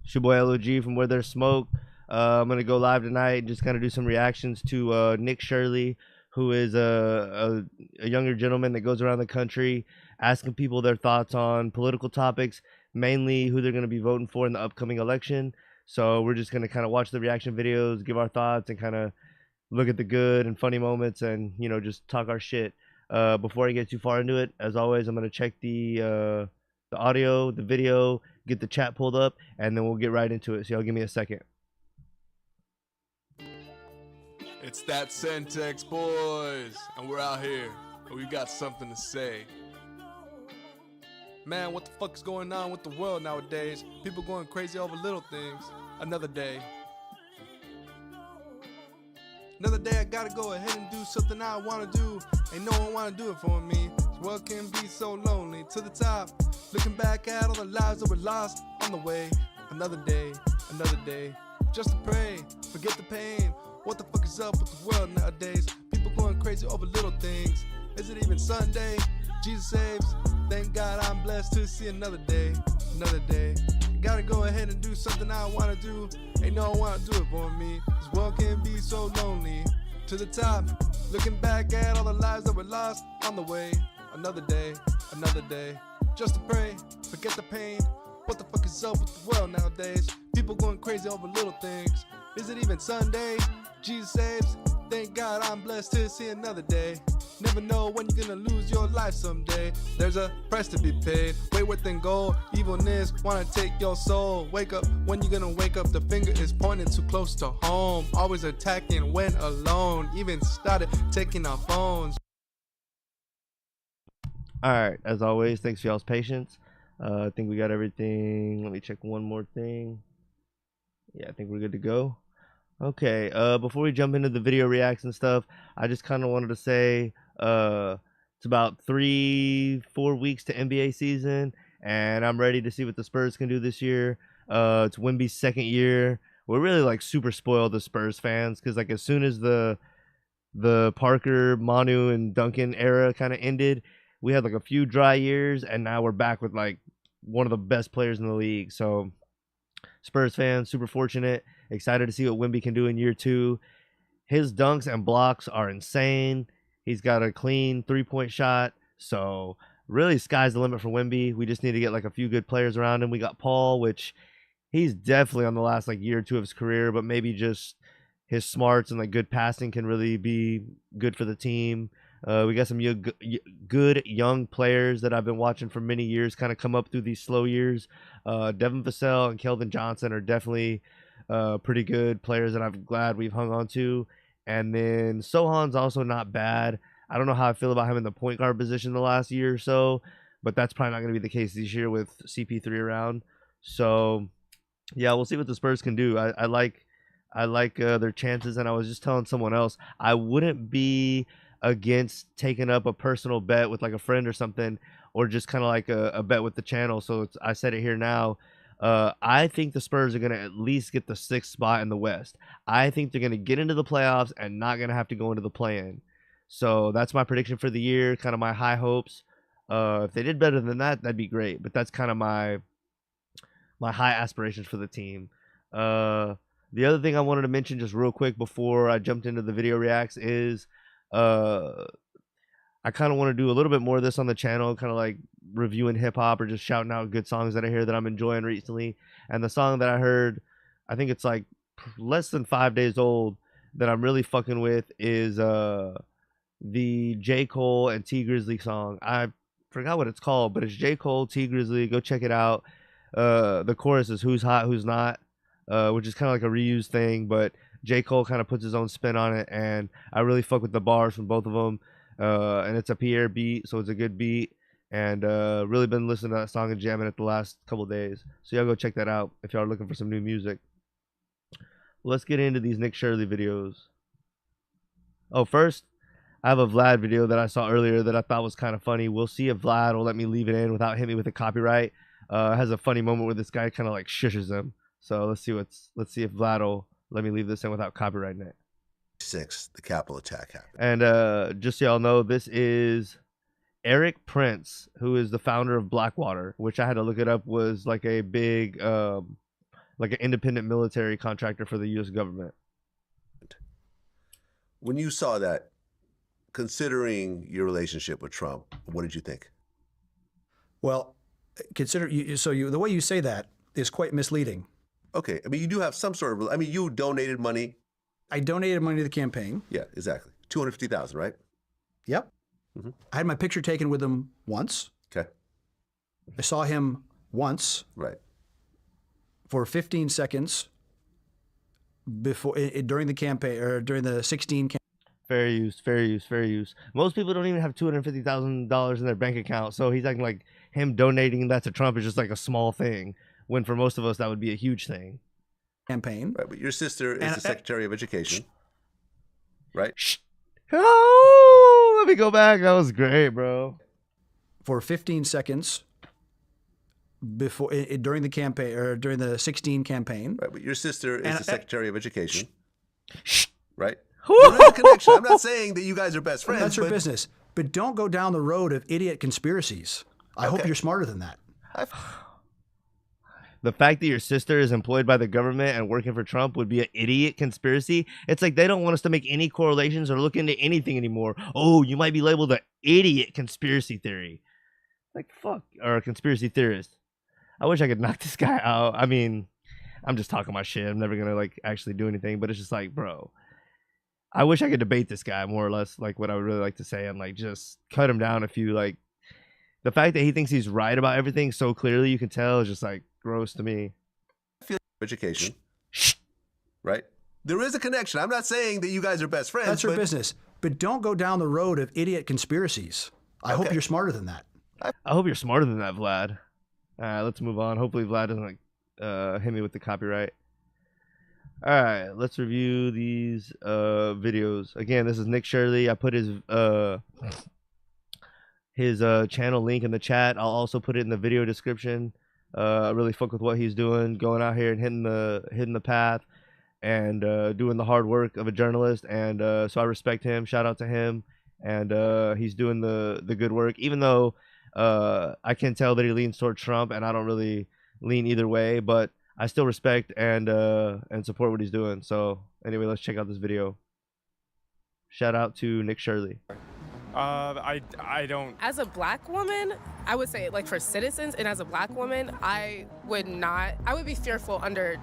It's your boy LOG from Where There's Smoke. I'm gonna go live tonight and just kind of do some reactions to Nick Shirley, who is a younger gentleman that goes around the country asking people their thoughts on political topics, mainly who they're gonna be voting for in the upcoming election. So we're just gonna kind of watch the reaction videos, give our thoughts, and kind of look at the good and funny moments, and just talk our shit. Before I get too far into it, as always, I'm gonna check the audio, the video, get the chat pulled up, and then we'll get right into it. So y'all give me a second. It's that Centex boys, and we're out here, and we got something to say. Man, what the fuck is going on with the world nowadays? People going crazy over little things. Another day. Another day I gotta go ahead and do something I wanna do. Ain't no one wanna do it for me. This world can be so lonely. To the top, looking back at all the lives that were lost on the way. Another day, just to pray, forget the pain. What the fuck is up with the world nowadays? People going crazy over little things. Is it even Sunday? Jesus saves. Thank God I'm blessed to see another day. Gotta go ahead and do something I wanna do. Ain't no one wanna do it for me. This world can be so lonely. To the top, looking back at all the lives that were lost on the way. Another day, just to pray, forget the pain. What the fuck is up with the world nowadays? People going crazy over little things. Is it even Sunday? Jesus saves. Thank God I'm blessed to see another day. Never know when you're gonna lose your life someday. There's a price to be paid, way worth than gold. Evilness wanna take your soul. Wake up when you're gonna wake up. The finger is pointing too close to home. Always attacking when alone. Even started taking our phones. Alright, as always, thanks for y'all's patience. I think we got everything. Let me check one more thing. Yeah, I think we're good to go. Okay, before we jump into the video reacts and stuff, I just kind of wanted to say it's about 3-4 weeks to NBA season, and I'm ready to see what the Spurs can do this year. It's Wemby's second year. We're really like super spoiled as Spurs fans, because like as soon as the Parker, Manu, and Duncan era kind of ended, we had like a few dry years, and now we're back with like one of the best players in the league. So Spurs fans, super fortunate. Excited to see what Wemby can do in year 2. His dunks and blocks are insane. He's got a clean three-point shot. So really sky's the limit for Wemby. We just need to get like a few good players around him. We got Paul, which he's definitely on the last like year or two of his career, but maybe just his smarts and like good passing can really be good for the team. We got some good young players that I've been watching for many years kind of come up through these slow years. Devin Vassell and Keldon Johnson are definitely pretty good players that I'm glad we've hung on to. And then Sohan's also not bad. I don't know how I feel about him in the point guard position the last year or so, but that's probably not going to be the case this year with CP3 around. So yeah, we'll see what the Spurs can do. I like their chances, and I was just telling someone else I wouldn't be against taking up a personal bet with like a friend or something, or just kind of like a bet with the channel. So I said it here now. I think the Spurs are going to at least get the 6th spot in the West. I think they're going to get into the playoffs and not going to have to go into the play-in. So that's my prediction for the year, kind of my high hopes. If they did better than that, that'd be great. But that's kind of my high aspirations for the team. The other thing I wanted to mention just real quick before I jumped into the video reacts is I kind of want to do a little bit more of this on the channel, kind of like reviewing hip hop or just shouting out good songs that I hear that I'm enjoying recently. And the song that I heard, I think it's like less than 5 days old, that I'm really fucking with is the J. Cole and T Grizzly song. I forgot what it's called, but it's J. Cole, T Grizzly. Go check it out. The chorus is "Who's Hot, Who's Not," which is kind of like a reused thing, but J. Cole kind of puts his own spin on it, and I really fuck with the bars from both of them. And it's a Pierre beat, so it's a good beat, and really been listening to that song and jamming it the last couple days. So y'all go check that out if y'all are looking for some new music. Let's get into these Nick Shirley videos. Oh, first, I have a Vlad video that I saw earlier that I thought was kind of funny. We'll see if Vlad will let me leave it in without hitting me with a copyright. It has a funny moment where this guy kind of like shushes him. So let's see if Vlad will let me leave this in without copyrighting it. 6, the Capitol attack happened. And just so y'all know, this is Eric Prince, who is the founder of Blackwater, which I had to look it up, was like a big like an independent military contractor for the U.S. government. When you saw that, considering your relationship with Trump, what did you think? Well, the way you say that is quite misleading. Okay, I mean, you do have some sort of, I mean, you donated money. I donated money to the campaign. Yeah, exactly. 250,000, right? Yep. Mhm. I had my picture taken with him once. Okay. I saw him once Right. for 15 seconds before during the campaign or during the 16 campaign. Fair use, fair use, fair use. Most people don't even have $250,000 in their bank account, so he's acting like him donating that to Trump is just like a small thing, when for most of us that would be a huge thing. Campaign. Right, but your sister is the Secretary of Education, right? Oh, let me go back. That was great, bro. For 15 seconds before during the campaign or during the 16 campaign. Right, but your sister is the Secretary of Education, right? Woo! There is a connection. I'm not saying that you guys are best friends. That's her but business. But don't go down the road of idiot conspiracies. I hope you're smarter than that. The fact that your sister is employed by the government and working for Trump would be an idiot conspiracy. It's like they don't want us to make any correlations or look into anything anymore. Oh, you might be labeled an idiot conspiracy theory. Like, fuck. Or a conspiracy theorist. I wish I could knock this guy out. I mean, I'm just talking my shit. I'm never going to, like, actually do anything. But it's just like, bro, I wish I could debate this guy more or less, like what I would really like to say, and like just cut him down a few. Like, the fact that he thinks he's right about everything so clearly, you can tell, is just like gross to me. Education, right? There is a connection. I'm not saying that you guys are best friends. That's her business. But don't go down the road of idiot conspiracies. I hope you're smarter than that. I hope you're smarter than that, Vlad. All right, let's move on. Hopefully Vlad doesn't like hit me with the copyright. All right, let's review these videos. Again, this is Nick Shirley. I put his channel link in the chat. I'll also put it in the video description. I really fuck with what he's doing, going out here and hitting the path and doing the hard work of a journalist. And so I respect him. Shout out to him. And he's doing the good work, even though I can tell that he leans toward Trump, and I don't really lean either way, but I still respect and support what he's doing. So anyway, let's check out this video. Shout out to Nick Shirley. I don't. As a black woman, I would say, like, for citizens, and as a black woman, I would be fearful under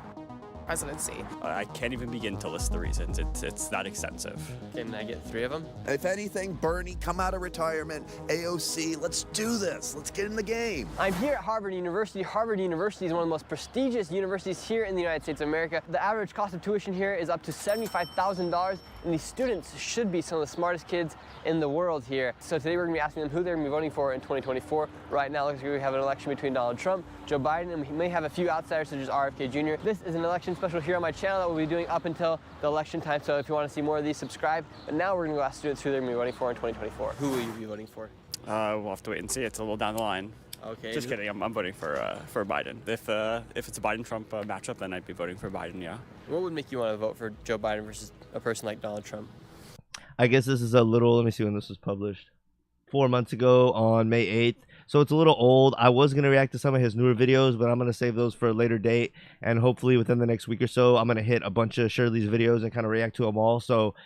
presidency. I can't even begin to list the reasons. It's that extensive. Can I get 3 of them? If anything, Bernie, come out of retirement. AOC, let's do this. Let's get in the game. I'm here at Harvard University. Harvard University is one of the most prestigious universities here in the United States of America. The average cost of tuition here is up to $75,000, and these students should be some of the smartest kids in the world here. So today we're going to be asking them who they're going to be voting for in 2024. Right now, it looks like we have an election between Donald Trump, Joe Biden, and we may have a few outsiders such as RFK Jr. This is an election special here on my channel that we'll be doing up until the election time. So if you want to see more of these, subscribe. But now we're going to go ask students who they're going to be voting for in 2024. Who will you be voting for? We'll have to wait and see. It's a little down the line. Okay. Just kidding. I'm voting for Biden. If it's a Biden-Trump matchup, then I'd be voting for Biden. Yeah. What would make you want to vote for Joe Biden versus a person like Donald Trump? I guess this is a little, let me see when this was published. 4 months ago on May 8th. So it's a little old. I was going to react to some of his newer videos, but I'm going to save those for a later date. And hopefully within the next week or so, I'm going to hit a bunch of Shirley's videos and kind of react to them all. So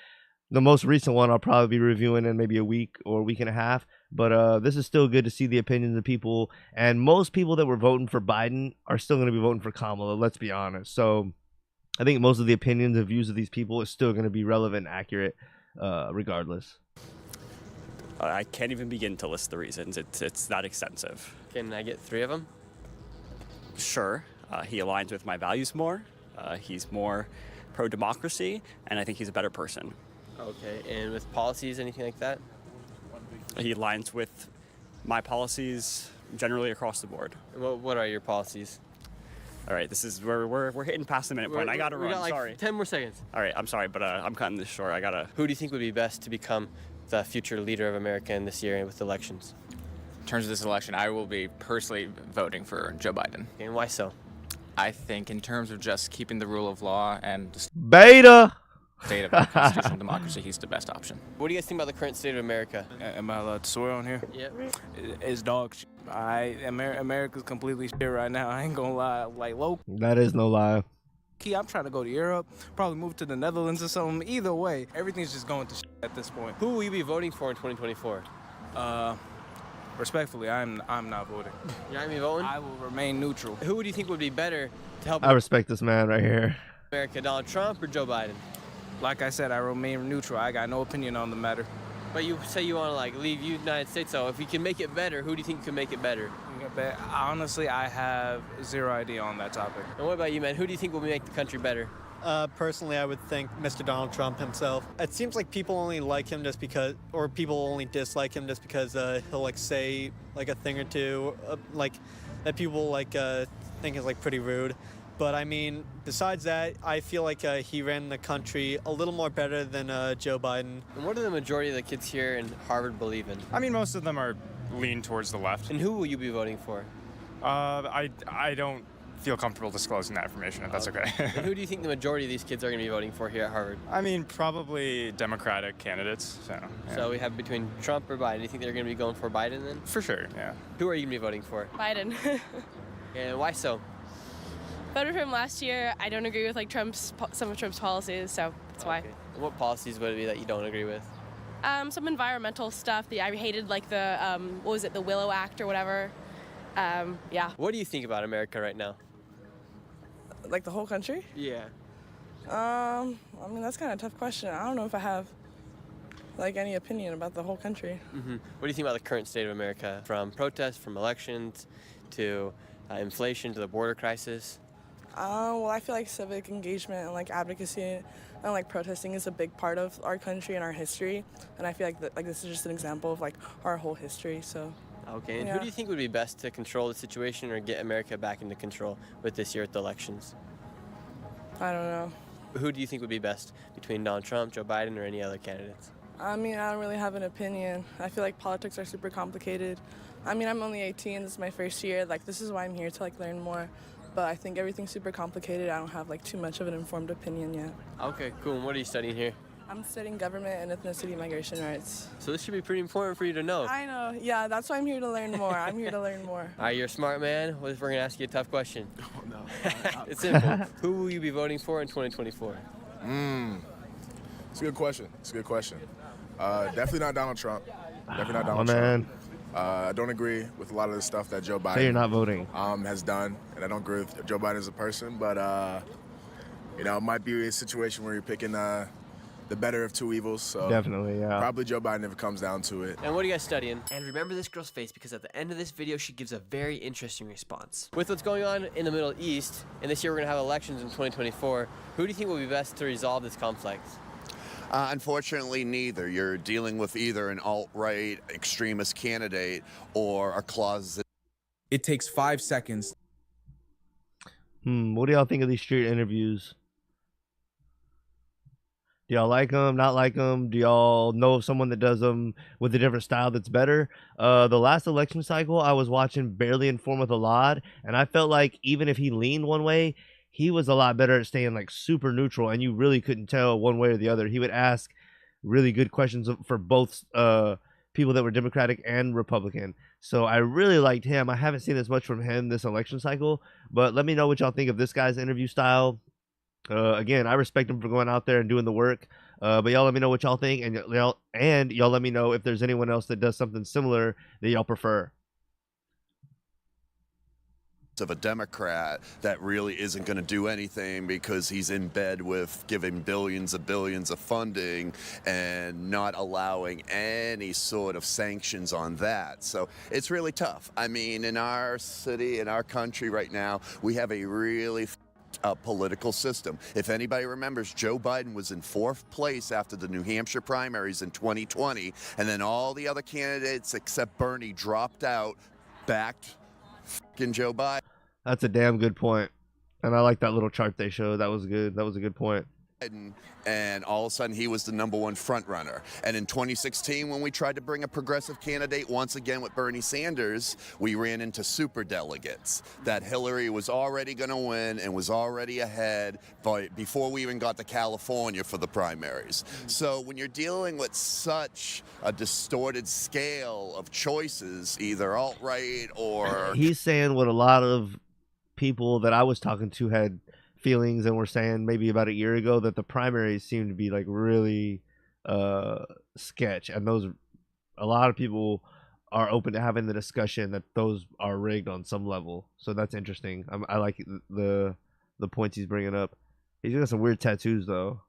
the most recent one I'll probably be reviewing in maybe a week or a week and a half. But this is still good to see the opinions of people. And most people that were voting for Biden are still going to be voting for Kamala, let's be honest. So I think most of the opinions and views of these people is still going to be relevant and accurate regardless. I can't even begin to list the reasons. It's that extensive. Can I get 3 of them? Sure. He aligns with my values more. He's more pro-democracy, and I think he's a better person. Okay. And with policies, anything like that? He aligns with my policies generally across the board. What are your policies? All right, this is where we're hitting past the minute point. I gotta run. We got like sorry. 10 more seconds. All right, I'm sorry, but I'm cutting this short. I gotta. Who do you think would be best to become the future leader of America in this year with elections? In terms of this election, I will be personally voting for Joe Biden. And why so? I think in terms of just keeping the rule of law and the Beta! state of our constitutional democracy, he's the best option. What do you guys think about the current state of America? Am I allowed to swear on here? Yep. It's dog shit. America's completely shit right now. I ain't gonna lie. Like low That is no lie. key, I'm trying to go to Europe, probably move to the Netherlands or something. Either way, everything's just going to shit at this point. Who will you be voting for in 2024? Respectfully, I'm not voting. You're not gonna be voting? I will remain neutral. Who do you think would be better to help I respect this man right here. America, Donald Trump or Joe Biden? Like I said, I remain neutral. I got no opinion on the matter. But you say you want to like leave United States, so if we can make it better, who do you think can make it better? But honestly, I have zero idea on that topic. And what about you, man? Who do you think will make the country better? Personally, I would think Mr. Donald Trump himself. It seems like people only like him just because, or people only dislike him just because he'll like say like a thing or two, like that people like think is like pretty rude. But I mean, besides that, I feel like he ran the country a little more better than Joe Biden. And what do the majority of the kids here in Harvard believe in? I mean, most of them are lean towards the left. And who will you be voting for? I don't feel comfortable disclosing that information, if that's okay. And who do you think the majority of these kids are going to be voting for here at Harvard? I mean, probably Democratic candidates. So, yeah. So we have between Trump or Biden. Do you think they're going to be going for Biden then? For sure, yeah. Who are you going to be voting for? Biden. And why so? Voted for him last year. I don't agree with like some of Trump's policies, so that's why. And what policies would it be that you don't agree with? Some environmental stuff. I hated like the what was it, the Willow Act or whatever. Yeah. What do you think about America right now? Like the whole country? Yeah. I mean, that's kind of a tough question. I don't know if I have like any opinion about the whole country. Mm-hmm. What do you think about the current state of America? From protests, from elections, to inflation, to the border crisis? Well, I feel like civic engagement and like advocacy and like protesting is a big part of our country and our history. And I feel like this is just an example of like our whole history. So. Okay, and yeah. who do you think would be best to control the situation or get America back into control with this year at the elections? I don't know. Who do you think would be best between Donald Trump, Joe Biden, or any other candidates? I mean, I don't really have an opinion. I feel like politics are super complicated. I mean, I'm only 18. This is my first year. Like, this is why I'm here to like learn more. But I think everything's super complicated. I don't have like too much of an informed opinion yet. Okay, cool. And what are you studying here? I'm studying government and ethnicity migration rights. So this should be pretty important for you to know. I know. Yeah, that's why I'm here to learn more. I'm here to learn more. All right, you're a smart man. We're going to ask you a tough question. Oh, no. It's simple. Who will you be voting for in 2024? It's a good question. It's a good question. Definitely not Donald Trump. Definitely not Donald man. Trump. I don't agree with a lot of the stuff that Joe Biden Say you're not voting. Has done, and I don't agree with Joe Biden as a person. But you know, it might be a situation where you're picking the better of two evils. So Definitely, yeah. Probably Joe Biden if it comes down to it. And what are you guys studying? And remember this girl's face because at the end of this video, she gives a very interesting response. With what's going on in the Middle East, and this year we're going to have elections in 2024, who do you think will be best to resolve this conflict? Unfortunately, neither. You're dealing with either an alt-right extremist candidate or a closet. It takes 5 seconds. What do y'all think of these street interviews? Do y'all like them, not like them? Do y'all know of someone that does them with a different style that's better? The last election cycle, I was watching Barely Informed with Vlad, and I felt like even if he leaned one way, he was a lot better at staying like super neutral, and you really couldn't tell one way or the other. He would ask really good questions for both people that were Democratic and Republican. So I really liked him. I haven't seen as much from him this election cycle, but let me know what y'all think of this guy's interview style. Again, I respect him for going out there and doing the work. But y'all let me know what y'all think, and y'all let me know if there's anyone else that does something similar that y'all prefer. Of a Democrat that really isn't going to do anything because he's in bed with giving billions of funding and not allowing any sort of sanctions on that. So it's really tough. I mean, in our city, in our country right now, we have a really political system. If anybody remembers, Joe Biden was in 4th place after the New Hampshire primaries in 2020, and then all the other candidates except Bernie dropped out, backed fucking Joe Biden. That's a damn good point. And I like that little chart they showed. That was good. That was a good point. and all of a sudden he was the #1 front runner. And in 2016, when we tried to bring a progressive candidate once again with Bernie Sanders, we ran into super delegates that Hillary was already going to win and was already ahead before we even got to California for the primaries. So when you're dealing with such a distorted scale of choices, either alt-right or... He's saying what a lot of people that I was talking to had feelings and were saying maybe about a year ago, that the primaries seem to be like really sketch, and those, a lot of people are open to having the discussion that those are rigged on some level. So that's interesting. I like the points he's bringing up. He's got some weird tattoos though.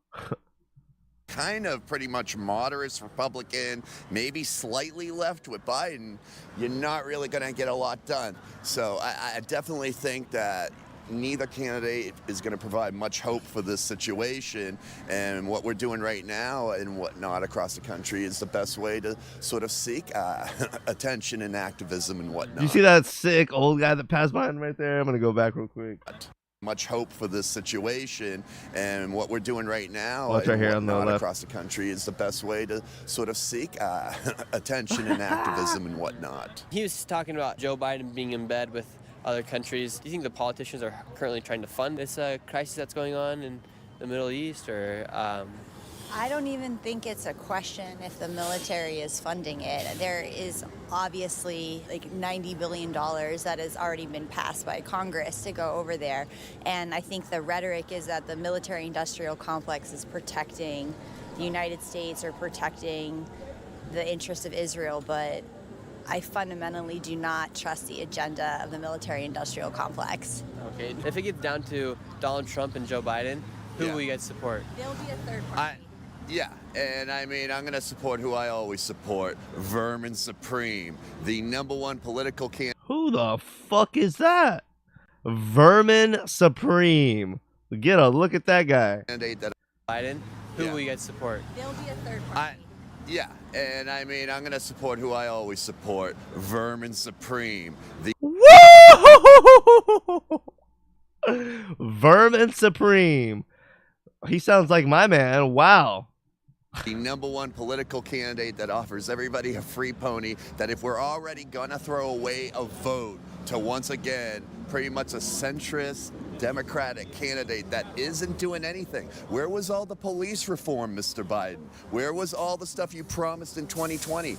Kind of pretty much moderate Republican, maybe slightly left with Biden, you're not really going to get a lot done. So I definitely think that neither candidate is going to provide much hope for this situation, and what we're doing right now and whatnot across the country is the best way to sort of seek attention and activism and whatnot. You see that sick old guy that passed by him right there? I'm going to go back real quick. Much hope for this situation, and what we're doing right now Watch right here on the left across the country is the best way to sort of seek attention and activism and whatnot. He was talking about Joe Biden being in bed with other countries. Do you think the politicians are currently trying to fund this crisis that's going on in the Middle East, or? I don't even think it's a question if the military is funding it. There is obviously like $90 billion that has already been passed by Congress to go over there. And I think the rhetoric is that the military-industrial complex is protecting the United States or protecting the interests of Israel, but I fundamentally do not trust the agenda of the military-industrial complex. Okay, if it gets down to Donald Trump and Joe Biden, who will you guys support? There'll be a third party. Yeah, and I mean, I'm going to support who I always support, Vermin Supreme, the #1 political candidate. Who the fuck is that? Vermin Supreme. Get a look at that guy. Biden, who will you guys support? There'll be a third party. Yeah, and I mean, I'm going to support who I always support, Vermin Supreme, the... Woo! Vermin Supreme. He sounds like my man. Wow. The #1 political candidate that offers everybody a free pony, that if we're already gonna throw away a vote to once again pretty much a centrist Democratic candidate that isn't doing anything. Where was all the police reform, Mr. Biden? Where was all the stuff you promised in 2020?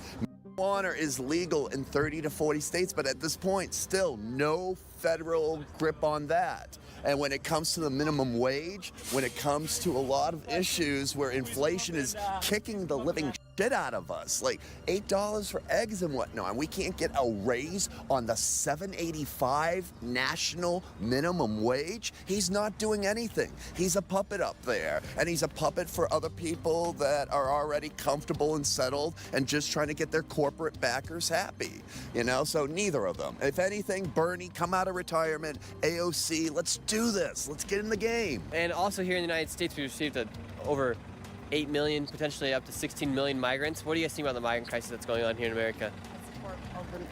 Marijuana is legal in 30 to 40 states, but at this point, still no federal grip on that. And when it comes to the minimum wage, when it comes to a lot of issues where inflation is kicking the living shit out of us, like $8 for eggs and whatnot, and we can't get a raise on the $7.85 national minimum wage, he's not doing anything. He's a puppet up there, and he's a puppet for other people that are already comfortable and settled and just trying to get their corporate backers happy, you know? So neither of them. If anything, Bernie, come out of retirement, AOC, let's do this. Let's get in the game. And also here in the United States, we received over 8 million, potentially up to 16 million migrants. What do you guys think about the migrant crisis that's going on here in America?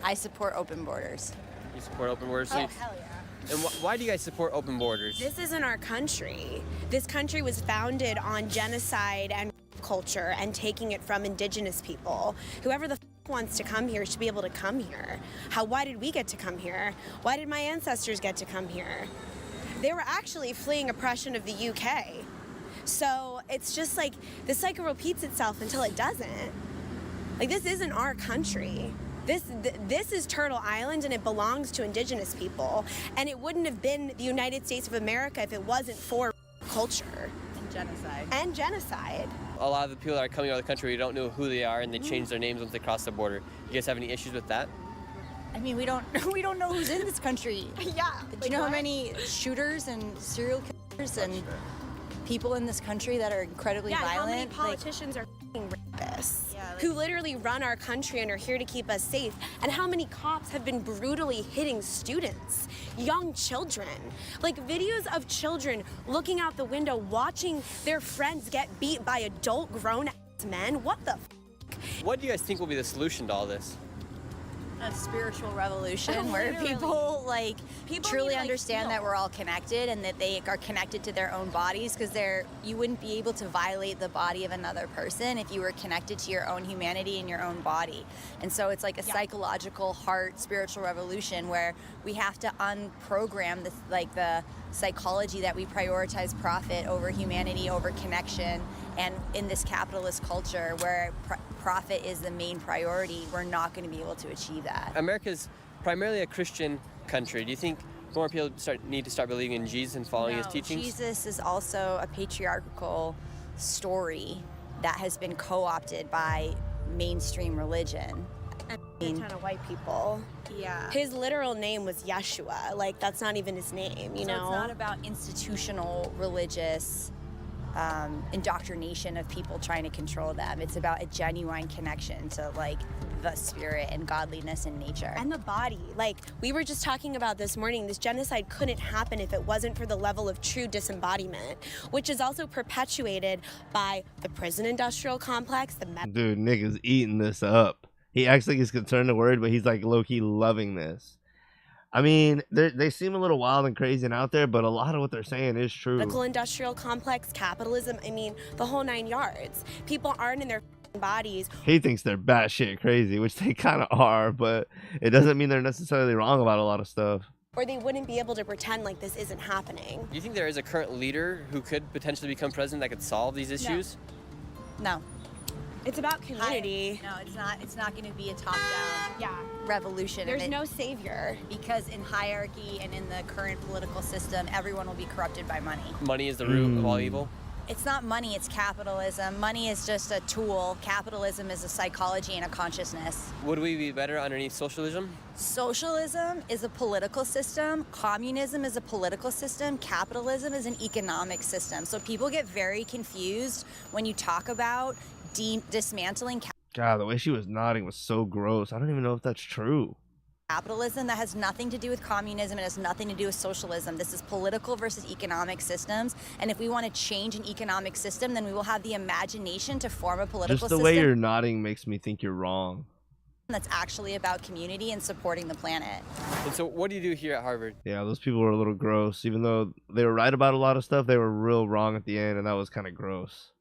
I support open borders. You support open borders? Oh, hell yeah. And why do you guys support open borders? This isn't our country. This country was founded on genocide and culture and taking it from indigenous people. Whoever the wants to come here should be able to come here. Why did we get to come here? Why did my ancestors get to come here? They were actually fleeing oppression of the UK. So it's just like the cycle repeats itself until it doesn't. Like, this isn't our country. This is Turtle Island, and it belongs to indigenous people. And it wouldn't have been the United States of America if it wasn't for culture. And genocide. And genocide. A lot of the people that are coming out of the country, we don't know who they are, and they change their names once they cross the border. You guys have any issues with that? I mean, we don't know who's in this country. Yeah. Do you know how many shooters and serial killers and people in this country that are incredibly violent? How many politicians are rapists who literally run our country and are here to keep us safe? And how many cops have been brutally hitting students, young children? Like, videos of children looking out the window, watching their friends get beat by adult grown men. What the f? What do you guys think will be the solution to all this? A spiritual revolution where people truly understand that we're all connected and that they are connected to their own bodies, because you wouldn't be able to violate the body of another person if you were connected to your own humanity and your own body. And so it's like a psychological heart spiritual revolution where we have to unprogram the psychology that we prioritize profit over humanity, over connection. And in this capitalist culture where profit is the main priority, we're not going to be able to achieve that. America's primarily a Christian country. Do you think more people need to start believing in Jesus and following his teachings? Jesus is also a patriarchal story that has been co-opted by mainstream religion. A ton of white people. Yeah. His literal name was Yeshua. Like, that's not even his name, you know? It's not about institutional religious indoctrination of people trying to control them. It's about a genuine connection to the spirit and godliness and nature. And the body. Like, we were just talking about this morning, this genocide couldn't happen if it wasn't for the level of true disembodiment, which is also perpetuated by the prison industrial complex, Dude, Nick is eating this up. He acts like he's concerned and worried, but he's like low-key loving this. I mean, they seem a little wild and crazy and out there, but a lot of what they're saying is true. medical industrial complex, capitalism, I mean, the whole 9 yards. People aren't in their bodies. He thinks they're batshit crazy, which they kind of are, but it doesn't mean they're necessarily wrong about a lot of stuff. Or they wouldn't be able to pretend like this isn't happening. Do you think there is a current leader who could potentially become president that could solve these issues? No. It's about community. No, it's not. It's not going to be a top-down revolution. There's no savior. Because in hierarchy and in the current political system, everyone will be corrupted by money. Money is the root of all evil? It's not money, it's capitalism. Money is just a tool. Capitalism is a psychology and a consciousness. Would we be better underneath socialism? Socialism is a political system. Communism is a political system. Capitalism is an economic system. So people get very confused when you talk about dismantling God, the way she was nodding was so gross. I don't even know if that's true. capitalism. That has nothing to do with communism. It has nothing to do with socialism. This is political versus economic systems. And if we want to change an economic system, then we will have the imagination to form a political Just the system way you're nodding makes me think you're wrong. that's actually about community and supporting the planet. And so what do you do here at Harvard? Yeah, those people were a little gross. Even though they were right about a lot of stuff, they were real wrong at the end, and that was kind of gross.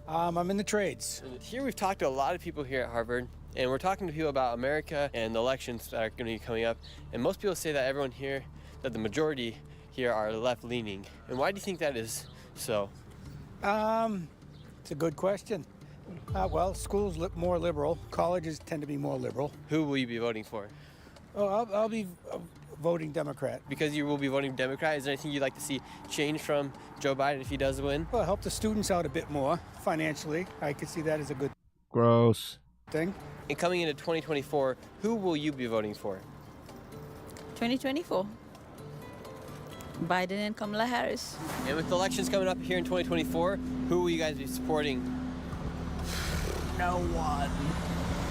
I'm in the trades. Here we've talked to a lot of people here at Harvard, and we're talking to people about America and the elections that are going to be coming up. And most people say that everyone here, that the majority here are left-leaning. And why do you think that is so? It's a good question. Well, schools more liberal. Colleges tend to be more liberal. Who will you be voting for? Oh, I'll be voting Democrat. Because you will be voting Democrat, is there anything you'd like to see change from Joe Biden if he does win? Well, help the students out a bit more financially. I could see that as a good Gross. thing. And coming into 2024, who will you be voting for? 2024. Biden and Kamala Harris. And with the elections coming up here in 2024, who will you guys be supporting? No one.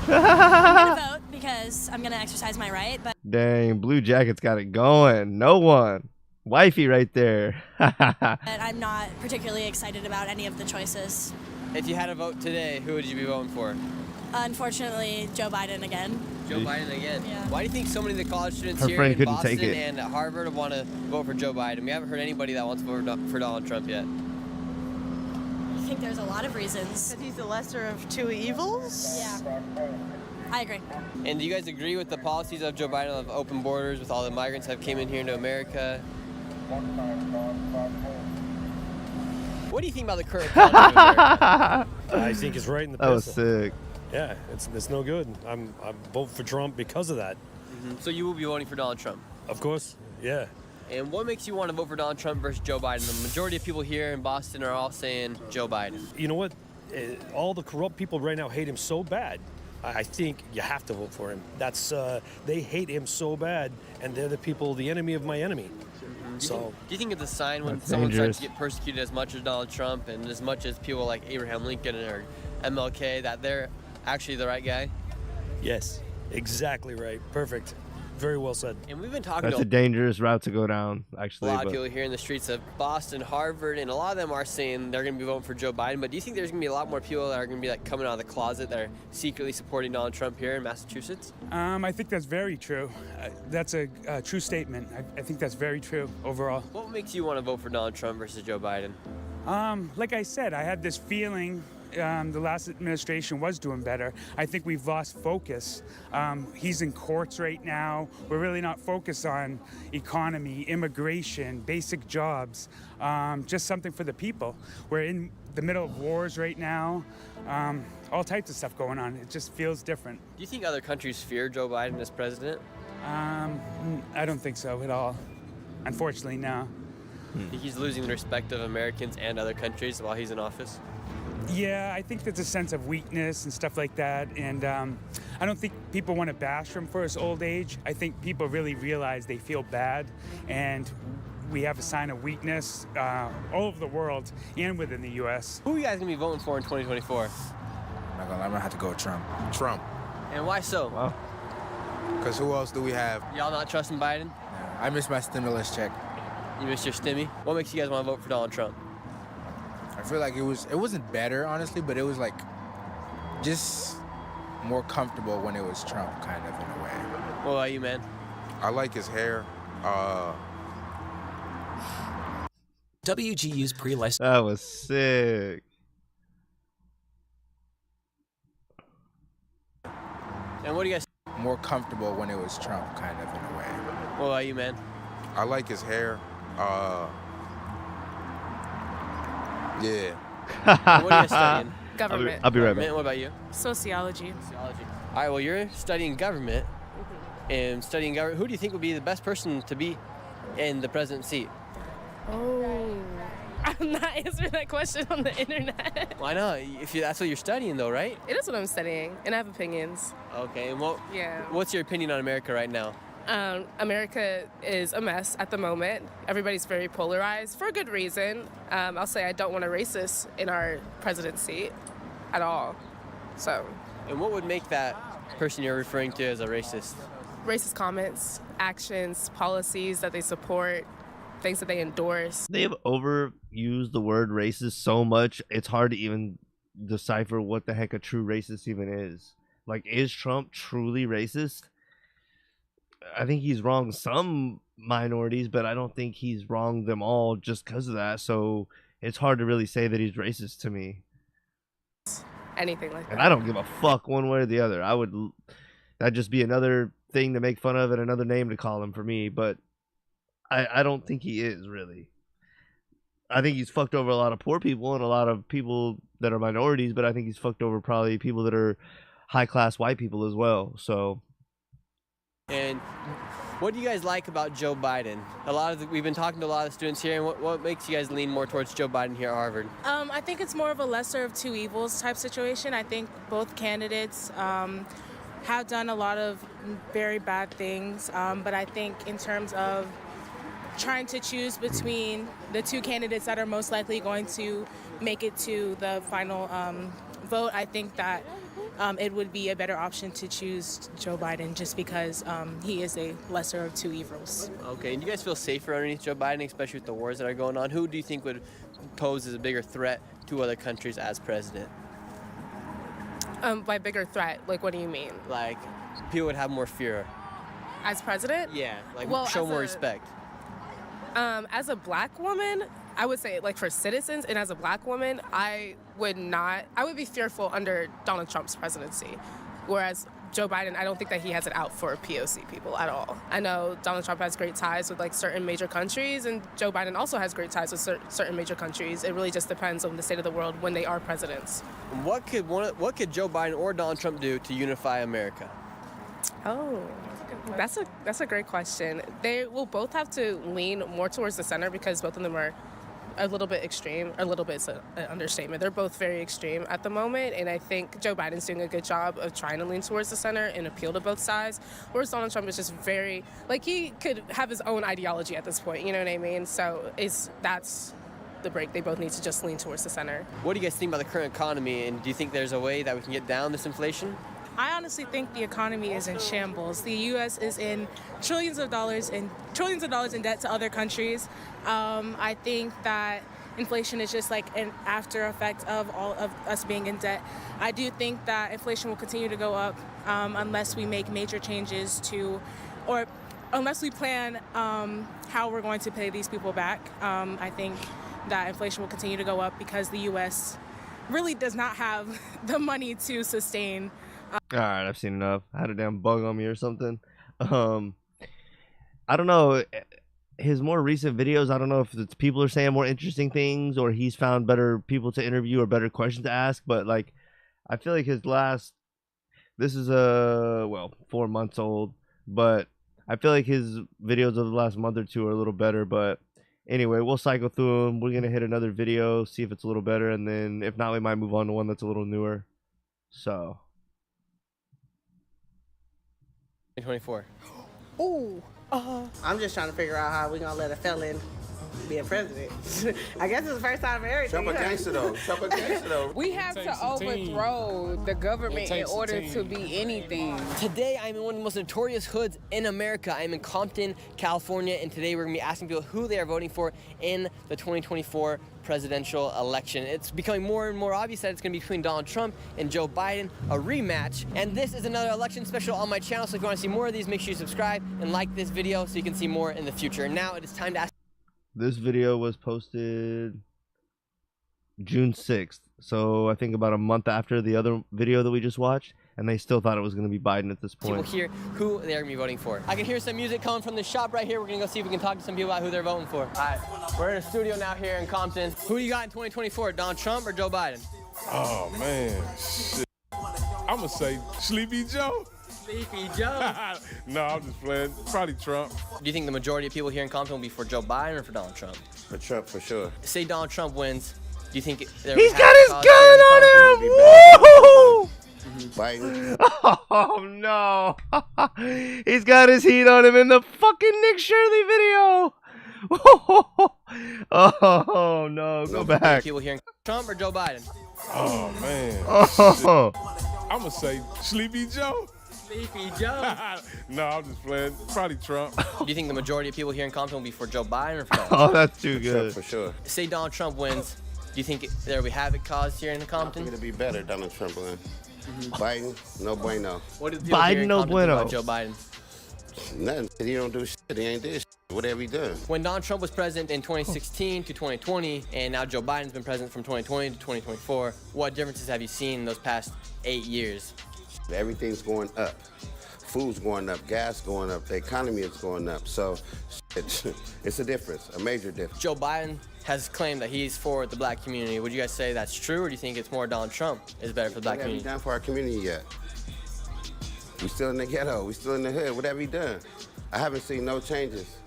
I'm gonna vote because I'm gonna exercise my right, but Dang, Blue Jackets got it going. No one. Wifey right there. I'm not particularly excited about any of the choices. If you had a vote today, who would you be voting for? Unfortunately, Joe Biden again. Joe Biden again? Yeah. Why do you think so many of the college students Her here friend in couldn't Boston take it. and at Harvard want to vote for Joe Biden? We haven't heard anybody that wants to vote for Donald Trump yet. I think there's a lot of reasons. He's the lesser of two evils? Yeah. I agree. And do you guys agree with the policies of Joe Biden of open borders with all the migrants that came in here into America? What do you think about the current economy of America? I think it's right in the That was pistol. sick. Yeah, it's no good. I'm voting for Trump because of that. So you will be voting for Donald Trump? Of course, yeah. And what makes you want to vote for Donald Trump versus Joe Biden? The majority of people here in Boston are all saying Joe Biden. You know what? All the corrupt people right now hate him so bad. I think you have to vote for him. That's they hate him so bad, and they're the people, the enemy of my enemy. So Do you think it's a sign when That's someone dangerous. starts to get persecuted as much as Donald Trump and as much as people like Abraham Lincoln or MLK that they're actually the right guy? yes, exactly right. Perfect. Very well said. And we've been talking That's to a dangerous route to go down, a actually. lot of But people here in the streets of Boston, Harvard, and a lot of them are saying they're going to be voting for Joe Biden. But do you think there's going to be a lot more people that are going to be like coming out of the closet that are secretly supporting Donald Trump here in Massachusetts? I think that's very true. That's a true statement. I think that's very true overall. What makes you want to vote for Donald Trump versus Joe Biden? Like I said, I had this feeling the last administration was doing better. I think we've lost focus. He's in courts right now. We're really not focused on economy, immigration, basic jobs, just something for the people. We're in the middle of wars right now, all types of stuff going on. It just feels different. Do you think other countries fear Joe Biden as president? I don't think so at all. Unfortunately, no. Think he's losing the respect of Americans and other countries while he's in office? Yeah, I think there's a sense of weakness and stuff like that. And I don't think people want to bash him for his old age. I think people really realize they feel bad. And we have a sign of weakness all over the world and within the U.S. Who are you guys going to be voting for in 2024? I'm going to have to go with Trump. Trump. And why so? Wow. Because who else do we have? Y'all not trusting Biden? I missed my stimulus check. You missed your stimmy? What makes you guys want to vote for Donald Trump? I feel like it wasn't better, honestly, but it was like just more comfortable when it was Trump, kind of, in a way. What about you, man? I like his hair. WGU's pre-licensed. That was sick. And what do you guys? More comfortable when it was Trump, kind of, in a way. What about you, man? I like his hair. Yeah. What are you guys studying? Government. I'll be right back. Government, what about you? Sociology. Sociology. All right, well, you're studying government. And studying government, who do you think would be the best person to be in the president's seat? Oh, I'm not answering that question on the internet. Why not? That's what you're studying, though, right? It is what I'm studying, and I have opinions. Okay, and Yeah. what's your opinion on America right now? America is a mess at the moment. Everybody's very polarized for a good reason. I'll say I don't want a racist in our presidency at all. So. And what would make that person you're referring to as a racist? Racist comments, actions, policies that they support, things that they endorse. They've overused the word racist so much, it's hard to even decipher what the heck a true racist even is. Like, is Trump truly racist? I think he's wronged some minorities, but I don't think he's wronged them all just because of that. So it's hard to really say that he's racist to me. Anything like that. And I don't give a fuck one way or the other. That'd just be another thing to make fun of and another name to call him for me. But I don't think he is, really. I think he's fucked over a lot of poor people and a lot of people that are minorities, but I think he's fucked over probably people that are high-class white people as well. So. And what do you guys like about Joe Biden? We've been talking to a lot of students here, and what makes you guys lean more towards Joe Biden here at Harvard? I think it's more of a lesser of two evils type situation. I think both candidates have done a lot of very bad things, but I think in terms of trying to choose between the two candidates that are most likely going to make it to the final vote, I think that it would be a better option to choose Joe Biden just because he is a lesser of two evils. Okay, and do you guys feel safer underneath Joe Biden, especially with the wars that are going on? Who do you think would pose as a bigger threat to other countries as president? By bigger threat, like what do you mean? Like, people would have more fear. As president? Yeah, like Well, show as more a- respect. As a black woman, I would say, like, for citizens and as a black woman, I would be fearful under Donald Trump's presidency. Whereas Joe Biden, I don't think that he has it out for POC people at all. I know Donald Trump has great ties with, like, certain major countries, and Joe Biden also has great ties with certain major countries. It really just depends on the state of the world when they are presidents. What could Joe Biden or Donald Trump do to unify America? Oh, that's a great question. They will both have to lean more towards the center because both of them are a little bit extreme. A little bit's an understatement. They're both very extreme at the moment, and I think Joe Biden's doing a good job of trying to lean towards the center and appeal to both sides, whereas Donald Trump is just very, like, he could have his own ideology at this point, you know what I mean? So that's the break. They both need to just lean towards the center. What do you guys think about the current economy, and do you think there's a way that we can get down this inflation? I honestly think the economy is in shambles. The U.S. is in trillions of dollars in debt to other countries. I think that inflation is just like an after effect of all of us being in debt. I do think that inflation will continue to go up unless we make major changes or unless we plan how we're going to pay these people back. I think that inflation will continue to go up because the U.S. really does not have the money to sustain. All right, I've seen enough. I had a damn bug on me or something. I don't know. His more recent videos, I don't know if it's people are saying more interesting things or he's found better people to interview or better questions to ask. But like, I feel like this is 4 months old, but I feel like his videos of the last month or two are a little better. But anyway, we'll cycle through them. We're gonna hit another video, see if it's a little better, and then if not, we might move on to one that's a little newer. So. 2024. Ooh. I'm just trying to figure out how we're gonna let a felon be a president. I guess it's the first time in everything. Trump a gangster though. Trump a gangster though. We have to overthrow the government in order to be anything. Today I'm in one of the most notorious hoods in America. I'm in Compton, California, and today we're gonna be asking people who they are voting for in the 2024 presidential election. It's becoming more and more obvious that it's gonna be between Donald Trump and Joe Biden, a rematch. And this is another election special on my channel, so if you wanna see more of these, make sure you subscribe and like this video so you can see more in the future. And now it is time to ask. This video was posted June 6th, so I think about a month after the other video that we just watched, and they still thought it was going to be Biden at this point. People here who they're going to be voting for. I can hear some music coming from the shop right here. We're going to go see if we can talk to some people about who they're voting for. All right, we're in a studio now here in Compton. Who you got in 2024, Donald Trump or Joe Biden? Oh, man, shit. I'm going to say Sleepy Joe. Sleepy Joe. No, I'm just playing. Probably Trump. Do you think the majority of people here in Compton will be for Joe Biden or for Donald Trump? For Trump, for sure. Say Donald Trump wins. Do you think he's got his gun on him? Woo! Biden. Oh no! He's got his heat on him in the fucking Nick Shirley video. Oh no! Go back. People here in Trump or Joe Biden? Oh man. Oh. I'm gonna say Sleepy Joe. Sleepy Joe. No, I'm just playing. Probably Trump. Do you think the majority of people here in Compton will be for Joe Biden or for Donald Oh, Trump? that's too good. For sure. Say Donald Trump wins. Do you think there will be havoc caused here in Compton? I think it'll be better, Donald Trump win. Biden, no bueno. What do people here in Compton think about Joe Biden? Nothing. He don't do shit. He ain't this shit. Whatever he done. When Donald Trump was president in 2016 to 2020, and now Joe Biden's been president from 2020 to 2024, what differences have you seen in those past 8 years? Everything's going up. Food's going up, gas going up, the economy is going up. So it's a difference, a major difference. Joe Biden has claimed that he's for the black community. Would you guys say that's true, or do you think it's more Donald Trump is better for the black What have he community? done for our community yet? We still in the ghetto, we still in the hood. What have he done? I haven't seen no changes,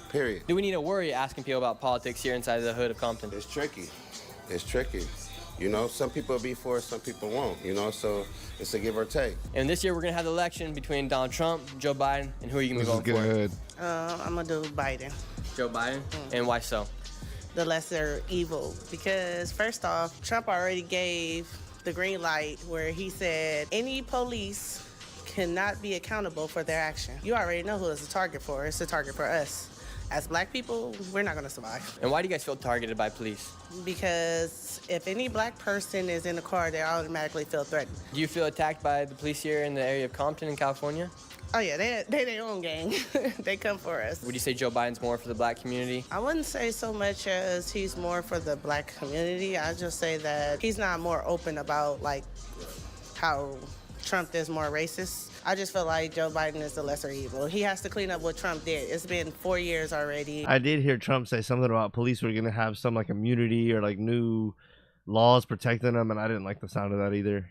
period. Do we need to worry asking people about politics here inside the hood of Compton? It's tricky. It's tricky. You know, some people will be for it, some people won't, you know, so it's a give or take. And this year we're gonna have the election between Donald Trump, Joe Biden, and who are you gonna be voting for? I'm gonna do Biden. Joe Biden? And why so? The lesser evil. Because first off, Trump already gave the green light where he said any police cannot be accountable for their action. You already know who it's a target for. It's a target for us. As black people, we're not gonna survive. And why do you guys feel targeted by police? Because if any black person is in the car, they automatically feel threatened. Do you feel attacked by the police here in the area of Compton in California? Oh yeah, they their own gang. They come for us. Would you say Joe Biden's more for the black community? I wouldn't say so much as he's more for the black community. I just say that he's not more open about like how Trump is more racist. I just feel like Joe Biden is the lesser evil. He has to clean up what Trump did. It's been 4 years already. I did hear Trump say something about police were going to have some like immunity or like new laws protecting them, and I didn't like the sound of that either.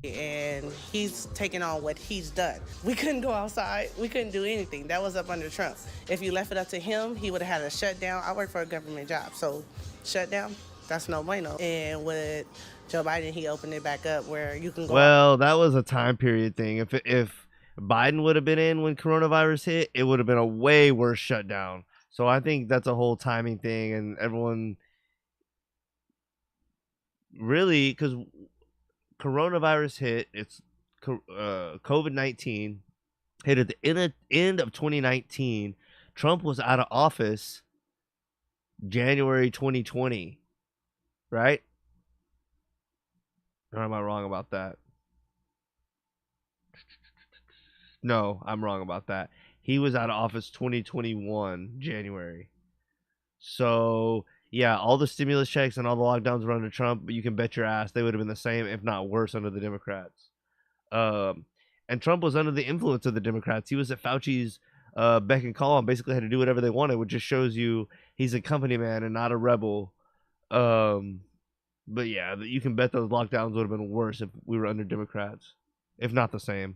And he's taking on what he's done. We couldn't go outside. We couldn't do anything. That was up under Trump. If you left it up to him, he would have had a shutdown. I work for a government job, so shutdown, that's no bueno. And with Joe Biden, he opened it back up where you can go. Well, that was a time period thing. If Biden would have been in when coronavirus hit, it would have been a way worse shutdown. So I think that's a whole timing thing, and everyone really, because coronavirus hit, it's COVID-19 hit at the end of 2019. Trump was out of office January 2020, right? Or am I wrong about that? No, I'm wrong about that. He was out of office 2021 January. So yeah, all the stimulus checks and all the lockdowns were under Trump, but you can bet your ass they would have been the same, if not worse, under the Democrats. And Trump was under the influence of the Democrats. He was at Fauci's beck and call and basically had to do whatever they wanted, which just shows you he's a company man and not a rebel. But yeah, you can bet those lockdowns would have been worse if we were under Democrats, if not the same.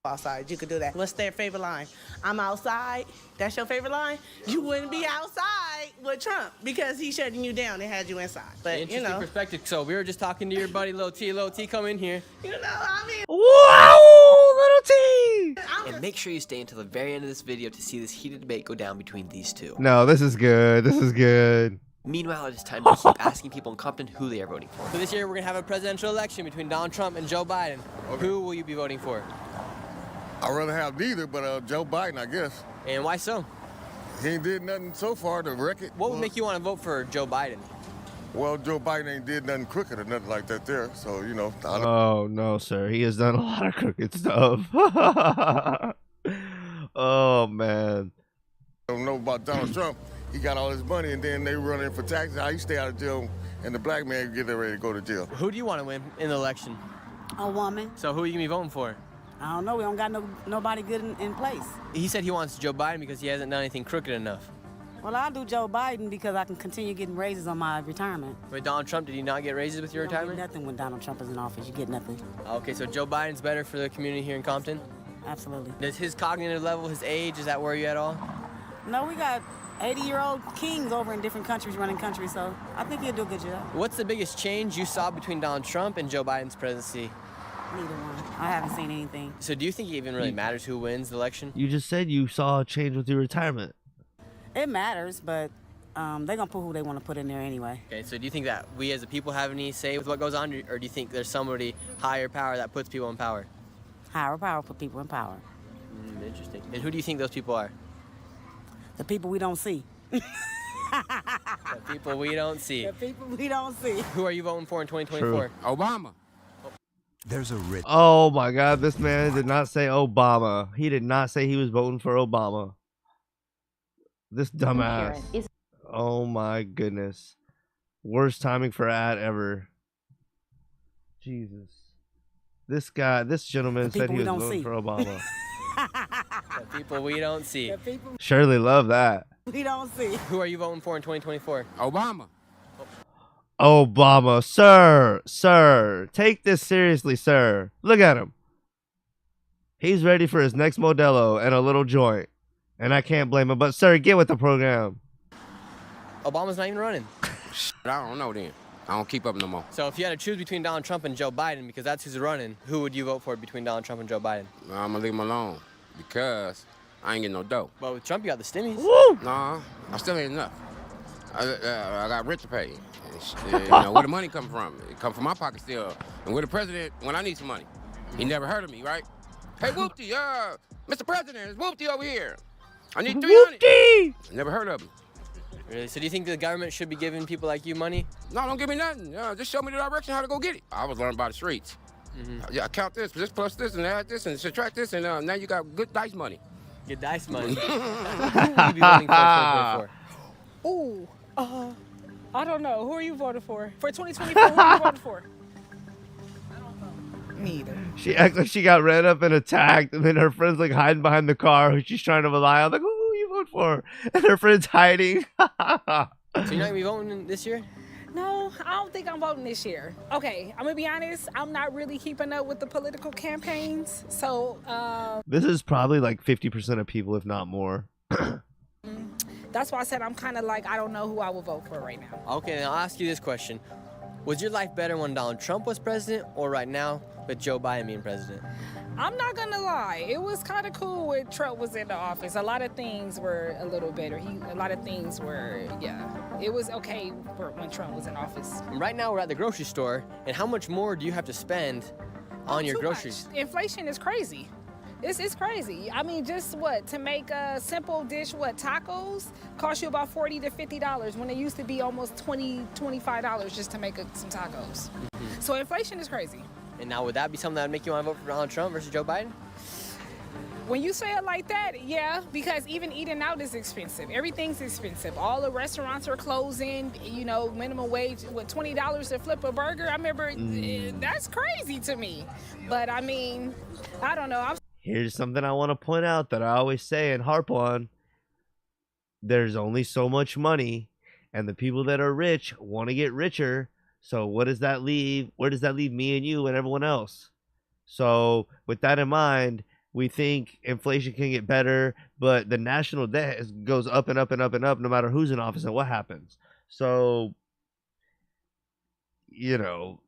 Outside, you could do that. What's their favorite line? I'm outside. That's your favorite line? You wouldn't be outside with Trump because he's shutting you down and had you inside. But Interesting you know, perspective. So we were just talking to your buddy Lil T. Lil T, come in here. You know, I mean, wow, Little T. And make sure you stay until the very end of this video to see this heated debate go down between these two. No, this is good. This is good. Meanwhile, it is time to keep asking people in Compton who they are voting for. So this year we're gonna have a presidential election between Donald Trump and Joe Biden. Okay. Who will you be voting for? I'd rather have neither, but Joe Biden, I guess. And why so? He ain't did nothing so far to wreck it. What would make you want to vote for Joe Biden? Well, Joe Biden ain't did nothing crooked or nothing like that there, so, you know. Oh, no, sir. He has done a lot of crooked stuff. Oh, man. I don't know about Donald Trump. He got all his money, and then they run in for taxes. How he stay out of jail, and the black man get ready to go to jail. Who do you want to win in the election? A woman. So who are you going to be voting for? I don't know. We don't got nobody good in place. He said he wants Joe Biden because he hasn't done anything crooked enough. Well, I'll do Joe Biden because I can continue getting raises on my retirement. With Donald Trump, did you not get raises with your retirement? You get nothing when Donald Trump is in office. You get nothing. Okay, so Joe Biden's better for the community here in Compton? Absolutely. Does his cognitive level, his age, does that worry you at all? No, we got 80-year-old kings over in different countries running countries, so I think he'll do a good job. What's the biggest change you saw between Donald Trump and Joe Biden's presidency? Neither one. I haven't seen anything. So do you think it even really matters who wins the election? You just said you saw a change with your retirement. It matters, but they're going to put who they want to put in there anyway. Okay, so do you think that we as a people have any say with what goes on, or do you think there's somebody higher power that puts people in power? Higher power put people in power. Interesting. And who do you think those people are? The people we don't see. The people we don't see. The people we don't see. Who are you voting for in 2024? True. Obama. There's a rich. Oh my God, this man did not say Obama. He did not say he was voting for Obama. This dumbass. Oh my goodness. Worst timing for ad ever. Jesus. This gentleman said he was voting for Obama. The people we don't see. Shirley love that. We don't see. Who are you voting for in 2024? Obama. Obama, sir, take this seriously, sir. Look at him. He's ready for his next Modelo and a little joint. And I can't blame him, but sir, get with the program. Obama's not even running. I don't know then. I don't keep up no more. So if you had to choose between Donald Trump and Joe Biden, because that's who's running, who would you vote for between Donald Trump and Joe Biden? I'm gonna leave him alone because I ain't getting no dough. But with Trump, you got the stimmies. Woo! Nah, I still ain't enough. I got rent to pay. You know, where the money come from? It come from my pocket still. And we're the president when I need some money. He never heard of me, right? Hey, Whoopty, Mr. President, it's Whoopty over here. I need 300. Whoopty! Never heard of him. Really? So do you think the government should be giving people like you money? No, don't give me nothing. Just show me the direction how to go get it. I was learning by the streets. Yeah, I count this plus this and add this and subtract this, and now you got good dice money. Good dice money. Who will you be voting for 2024? Ooh, I don't know. Who are you voting for? For 2024, who are you voting for? Neither. She acts like she got ran up and attacked, and then her friend's like hiding behind the car who she's trying to rely on. Like, who you vote for? And her friend's hiding. So you're not gonna be voting this year? No, I don't think I'm voting this year. Okay, I'm gonna be honest. I'm not really keeping up with the political campaigns. So This is probably like 50% of people, if not more. that's why I said I'm kind of like, I don't know who I will vote for right now. Okay, then I'll ask you this question. Was your life better when Donald Trump was president or right now with Joe Biden being president? I'm not gonna lie, it was kind of cool when Trump was in the office. A lot of things were a little better. A lot of things were, it was okay for when Trump was in office. Right now we're at the grocery store, and how much more do you have to spend on your Too groceries. much. Inflation is crazy. It's crazy. I mean, just what, to make a simple dish, what, tacos, cost you about $40 to $50 when it used to be almost $20, $25 just to make some tacos. So inflation is crazy. And now would that be something that would make you want to vote for Donald Trump versus Joe Biden? When you say it like that, yeah, because even eating out is expensive. Everything's expensive. All the restaurants are closing, you know, minimum wage, with $20 to flip a burger. I remember, that's crazy to me. But I mean, I don't know. Here's something I want to point out that I always say and harp on. There's only so much money, and the people that are rich want to get richer. So what does that leave? Where does that leave me and you and everyone else? So with that in mind, we think inflation can get better, but the national debt goes up and up and up and up no matter who's in office and what happens. So, you know,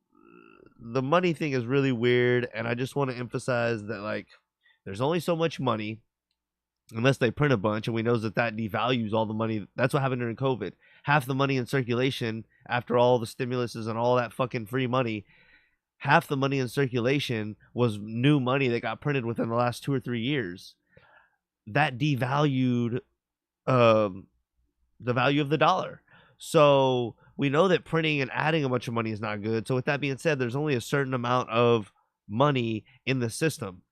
the money thing is really weird, and I just want to emphasize that, like, there's only so much money unless they print a bunch, and we know that devalues all the money. That's what happened during COVID. Half the money in circulation after all the stimuluses and all that fucking free money, half the money in circulation was new money that got printed within the last 2 or 3 years. That devalued the value of the dollar. So we know that printing and adding a bunch of money is not good. So with that being said, there's only a certain amount of money in the system.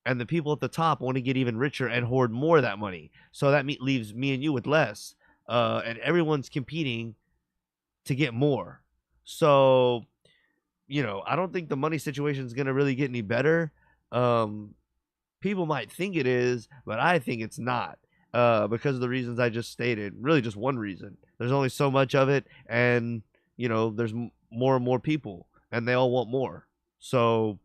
And the people at the top want to get even richer and hoard more of that money. So that leaves me and you with less. And everyone's competing to get more. So, you know, I don't think the money situation is going to really get any better. People might think it is, but I think it's not. Because of the reasons I just stated. Really just one reason. There's only so much of it. And, you know, there's more and more people. And they all want more. So,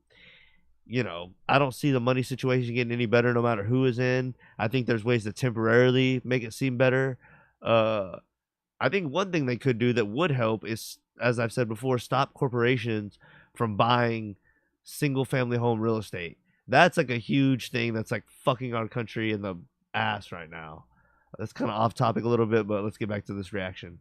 you know, I don't see the money situation getting any better no matter who is in. I think there's ways to temporarily make it seem better. I think one thing they could do that would help is, as I've said before, stop corporations from buying single family home real estate. That's like a huge thing that's like fucking our country in the ass right now. That's kind of off topic a little bit, but let's get back to this reaction.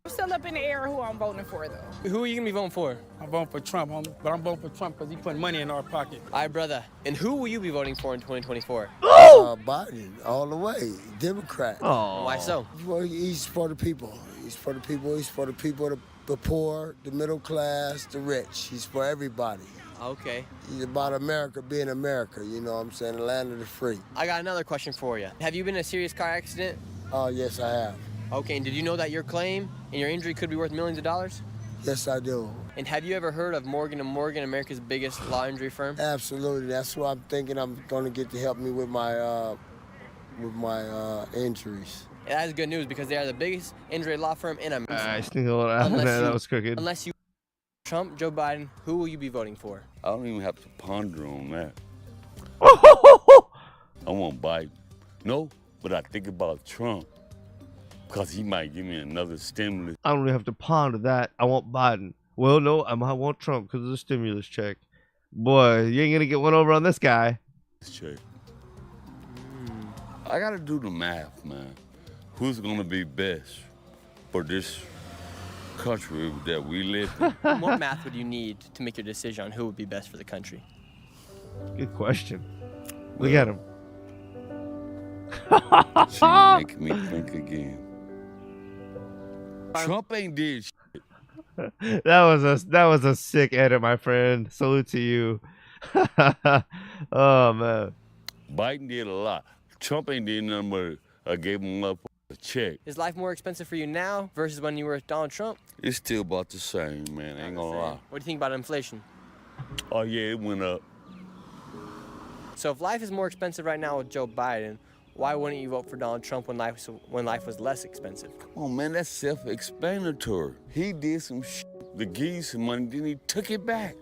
I'm still up in the air who I'm voting for, though. Who are you going to be voting for? I'm voting for Trump, but I'm voting for Trump because he put money in our pocket. All right, brother. And who will you be voting for in 2024? Biden, all the way. Democrat. Oh. Why so? Well, he's for the people. He's for the people. He's for the people, the poor, the middle class, the rich. He's for everybody. Okay. He's about America being America, you know what I'm saying? The land of the free. I got another question for you. Have you been in a serious car accident? Oh, yes, I have. Okay, and did you know that your claim and your injury could be worth millions of dollars? Yes, I do. And have you ever heard of Morgan & Morgan, America's biggest law injury firm? Absolutely. That's why I'm thinking I'm going to get to help me with my injuries. And that is good news because they are the biggest injury law firm in America. I think that was crooked. Unless you Trump, Joe Biden, who will you be voting for? I don't even have to ponder on that. I want Biden. No, but I think about Trump because he might give me another stimulus. I don't really have to ponder that. I want Biden. Well, no, I might want Trump because of the stimulus check. Boy, you ain't gonna get one over on this guy. Check. I gotta do the math, man. Who's gonna be best for this country that we live in? What math would you need to make your decision on who would be best for the country? Good question. Look at him. She making me think again. Trump ain't did shit. That was a sick edit, my friend. Salute to you. Oh man. Biden did a lot. Trump ain't did nothing but gave him up a check. Is life more expensive for you now versus when you were with Donald Trump? It's still about the same, man. Ain't gonna lie. What do you think about inflation? Oh yeah, it went up. So if life is more expensive right now with Joe Biden, why wouldn't you vote for Donald Trump when life was less expensive? Come on, man, that's self-explanatory. He did some shit to give you some money, then he took it back.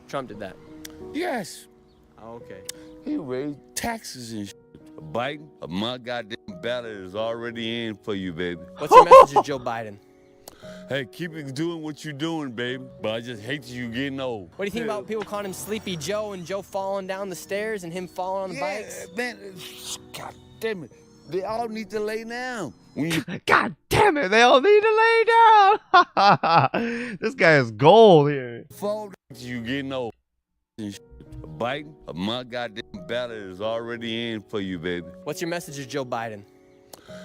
Trump did that? Yes. Oh, okay. He raised taxes and shit. Biden, my goddamn ballot is already in for you, baby. What's your message to Joe Biden? Hey, keep it doing what you're doing, baby. But I just hate you getting old. What do you think about people calling him Sleepy Joe and Joe falling down the stairs and him falling on the bikes? Man, God damn it. They all need to lay down. God damn it, they all need to lay down. This guy is gold here. Fall, you getting old. Biden, my goddamn ballot is already in for you, baby. What's your message to Joe Biden?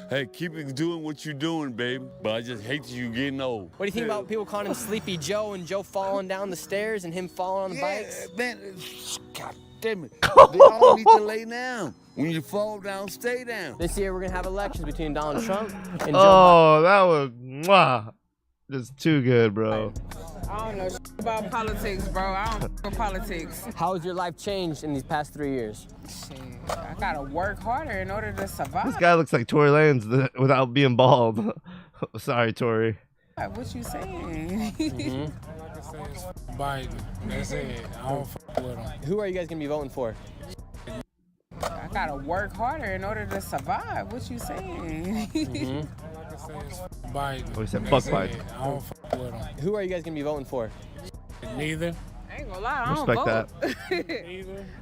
Hey, keep doing what you're doing, baby. But I just hate you getting old. What do you think about people calling him Sleepy Joe and Joe falling down the stairs and him falling on the bikes? Man, God damn it. They all need to lay down. When you fall down, stay down. This year we're gonna have elections between Donald Trump and Joe Biden. Oh, that was mwah. Just too good, bro. I don't know about politics, bro. I don't know politics. How has your life changed in these past 3 years? Shit, I gotta work harder in order to survive. This guy looks like Tory Lanez without being bald. Sorry, Tory. What you saying? Biden. That's it. I don't fuck with him. Who are you guys gonna be voting for? I gotta work harder in order to survive. What you saying? Biden. Oh, he said fuck That's Biden. it. I don't fuck with him. Who are you guys gonna be voting for? Neither. I ain't gonna lie, I don't vote.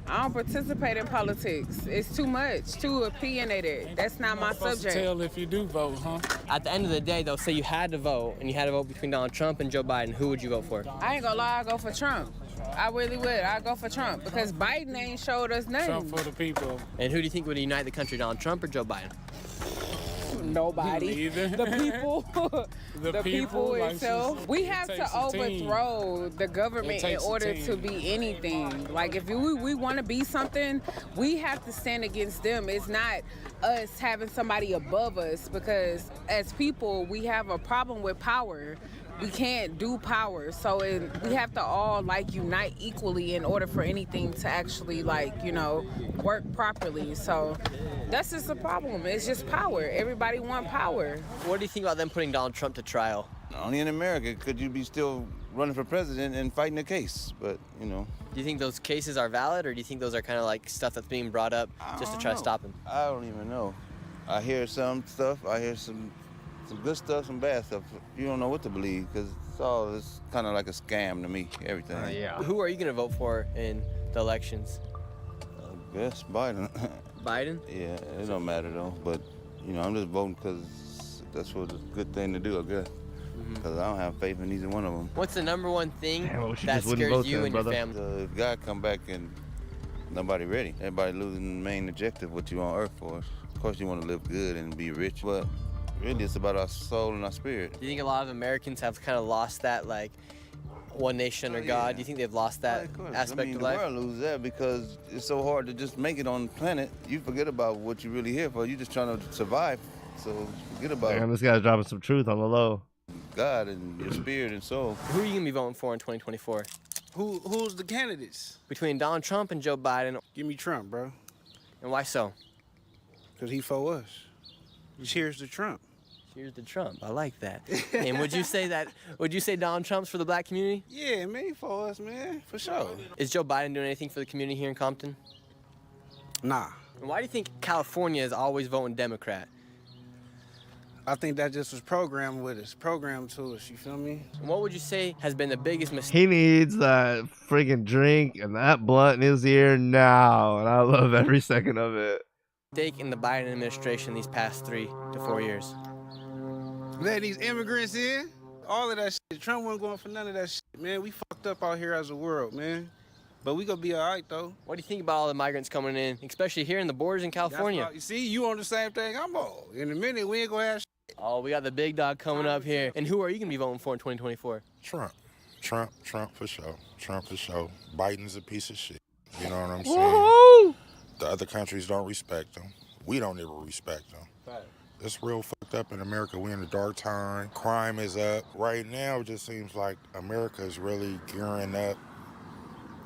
I don't participate in politics. It's too much, too opinionated. That's not my subject. Tell if you do vote, huh? At the end of the day, though, say you had to vote, and you had to vote between Donald Trump and Joe Biden, who would you vote for? I ain't gonna lie, I go for Trump. I really would. I go for Trump because Biden ain't showed us nothing. Trump for the people. And who do you think would unite the country, Donald Trump or Joe Biden? Nobody. Neither. The people. the people like itself. We have to overthrow the government in order to be anything. Like if we want to be something, we have to stand against them. It's not us having somebody above us, because as people, we have a problem with power. We can't do power, so we have to all like unite equally in order for anything to actually work properly. So that's just a problem. It's just power. Everybody want power. What do you think about them putting Donald Trump to trial? Only in America could you be still running for president and fighting a case, but you know. Do you think those cases are valid, or do you think those are kind of like stuff that's being brought up just to try to stop him? I don't even know. I hear some stuff. I hear some good stuff, some bad stuff. You don't know what to believe because it's kind of like a scam to me, everything. Yeah. Who are you going to vote for in the elections? I guess Biden. Biden? Yeah, it don't matter though. But, I'm just voting because that's what a good thing to do, I guess. Because I don't have faith in either one of them. What's the number one thing that scares you and your family? If God come back and nobody ready, everybody losing the main objective, what you on earth for. Of course you want to live good and be rich, but really it's about our soul and our spirit. Do you think a lot of Americans have kind of lost that, like, one nation or God? Do you think they've lost that aspect of life? The world loses that because it's so hard to just make it on the planet. You forget about what you're really here for. You're just trying to survive, so forget about Damn, this guy's dropping some truth on the low. God and your spirit and soul. Who are you going to be voting for in 2024? Who's the candidates? Between Donald Trump and Joe Biden. Give me Trump, bro. And why so? Because he for us. Cheers to Trump. Cheers to Trump. I like that. And would you say Donald Trump's for the black community? Yeah, man, he for us, man, for sure. Is Joe Biden doing anything for the community here in Compton? Nah. And why do you think California is always voting Democrat? I think that just was programmed with us, programmed to us, you feel me? And what would you say has been the biggest mistake? He needs that friggin' drink and that blunt in his ear now, and I love every second of it. Mistake in the Biden administration these past 3 to 4 years? Letting these immigrants in, all of that shit. Trump wasn't going for none of that shit, man. We fucked up out here as a world, man. But we gonna be all right, though. What do you think about all the migrants coming in, especially here in the borders in California? You see, you on the same thing I'm on. In a minute, we ain't gonna have shit. Oh, we got the big dog coming up here. And who are you gonna be voting for in 2024? Trump for sure. Trump for sure. Biden's a piece of shit. You know what I'm saying? The other countries don't respect him. We don't ever respect him. Right. It's real fucked up in America. We're in a dark time. Crime is up. Right now, it just seems like America is really gearing up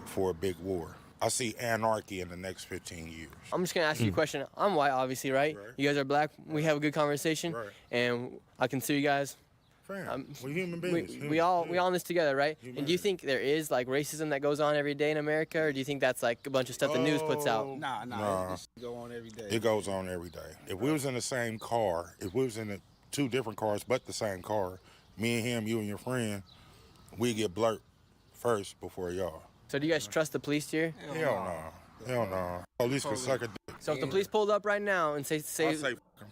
for a big war. I see anarchy in the next 15 years. I'm just gonna ask you a question. I'm white, obviously, right? You guys are black. We have a good conversation, and I consider you guys. We're human beings. We all in this together, right? And do you think there is like racism that goes on every day in America, or do you think that's like a bunch of stuff the news puts out? Nah. It go on every day. It goes on every day. If we was in the same car, if we was in the 2 different cars but the same car, me and him, you and your friend, we get blurred first before y'all. So do you guys trust the police here? Hell no. Hell no. Police can suck a dick. So if the police pulled up right now and say I'll say f*** 'em.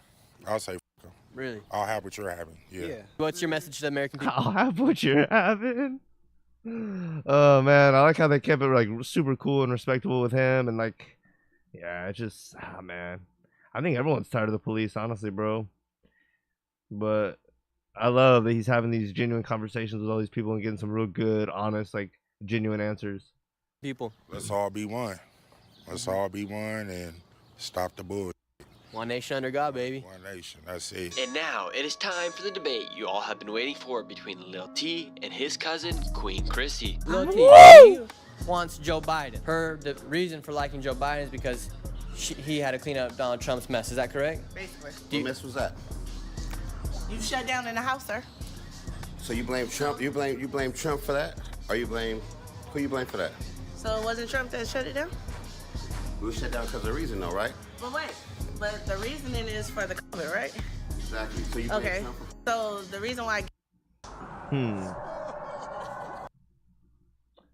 I'll say f*** 'em. Really? I'll have what you're having. Yeah. What's your message to the American people? I'll have what you're having. Oh man, I like how they kept it like super cool and respectable with him, and like, yeah, it's just, man, I think everyone's tired of the police, honestly, bro. But I love that he's having these genuine conversations with all these people and getting some real good, honest, like genuine answers. People. Let's all be one. Let's all be one and stop the bull. One nation under God, baby. One nation, that's it. And now it is time for the debate you all have been waiting for between Lil T and his cousin, Queen Chrissy. Lil T wants Joe Biden. The reason for liking Joe Biden is because he had to clean up Donald Trump's mess. Is that correct? Basically. What mess was that? You shut down in the house, sir. So you blame Trump? You blame Trump for that? Or you blame who you blame for that? So it wasn't Trump that shut it down? We shut down because of the reason, though, right? But wait, but the reasoning is for the COVID, right? Exactly. So you blame Okay. Trump for So the reason why.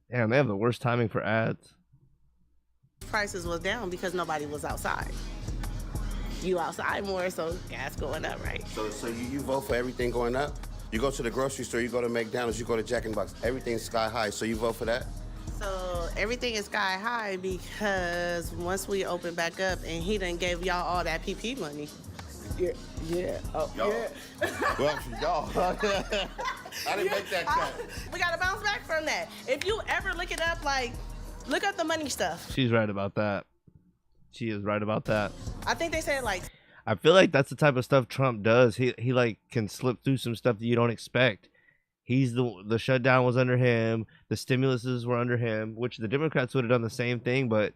Damn, they have the worst timing for ads. Prices was down because nobody was outside. You outside more, so gas going up, right? So you vote for everything going up? You go to the grocery store, you go to McDonald's, you go to Jack in the Box, everything's sky high, so you vote for that? So everything is sky high because once we open back up and he done gave y'all all that PP money. Yeah. Oh, yeah. Well, y'all. I didn't make that cut. We gotta bounce back from that. If you ever look it up, like, look up the money stuff. She's right about that. She is right about that. I think they said like. I feel like that's the type of stuff Trump does. He like can slip through some stuff that you don't expect. He's the shutdown was under him. The stimuluses were under him, which the Democrats would have done the same thing, but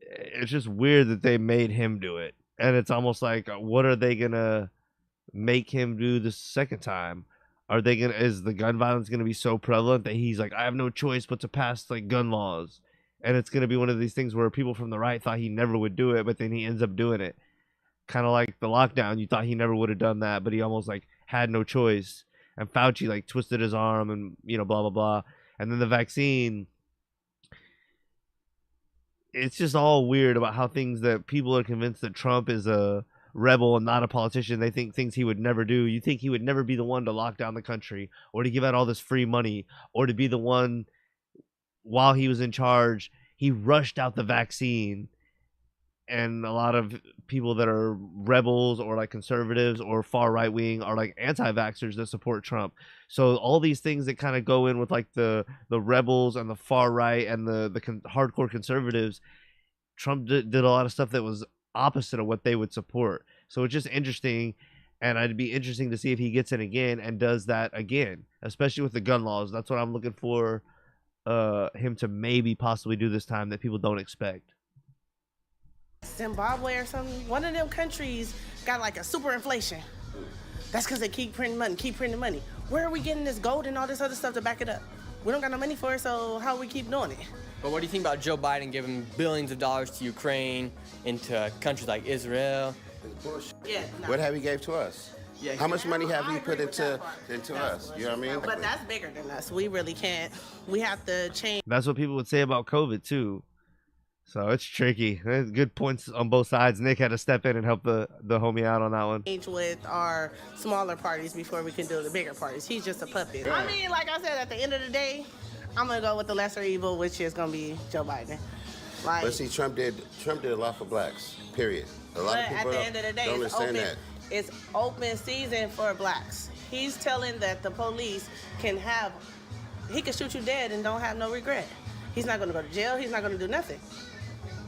it's just weird that they made him do it. And it's almost like, what are they gonna make him do the second time? Is the gun violence gonna be so prevalent that he's like, I have no choice but to pass like gun laws? And it's gonna be one of these things where people from the right thought he never would do it, but then he ends up doing it. Kind of like the lockdown. You thought he never would have done that, but he almost like had no choice. And Fauci like twisted his arm and, you know, blah, blah, blah. And then the vaccine, it's just all weird about how things that people are convinced that Trump is a rebel and not a politician. They think things he would never do. You think he would never be the one to lock down the country or to give out all this free money or to be the one while he was in charge. He rushed out the vaccine. And a lot of people that are rebels or like conservatives or far right wing are like anti-vaxxers that support Trump. So all these things that kind of go in with like the rebels and the far right and the hardcore conservatives, Trump did a lot of stuff that was opposite of what they would support. So it's just interesting, and it'd be interesting to see if he gets in again and does that again, especially with the gun laws. That's what I'm looking for him to maybe possibly do this time that people don't expect. Zimbabwe or something. One of them countries got like a super inflation. That's because they keep printing money. Where are we getting this gold and all this other stuff to back it up? We don't got no money for it, so how we keep doing it? But what do you think about Joe Biden giving billions of dollars to Ukraine, into countries like Israel? Yeah. No. What have he gave to us? Yeah, How much money have he put into us? You know what I mean? But that's bigger than us. We really can't. We have to change. That's what people would say about COVID too. So it's tricky. There's good points on both sides. Nick had to step in and help the homie out on that one. With our smaller parties before we can do the bigger parties. He's just a puppet. I mean, like I said, at the end of the day, I'm gonna go with the lesser evil, which is gonna be Joe Biden. Like, But see, Trump did a lot for blacks. Period. A lot of people at the end of the day, don't understand that. It's open season for blacks. He's telling that the police he can shoot you dead and don't have no regret. He's not gonna go to jail. He's not gonna do nothing.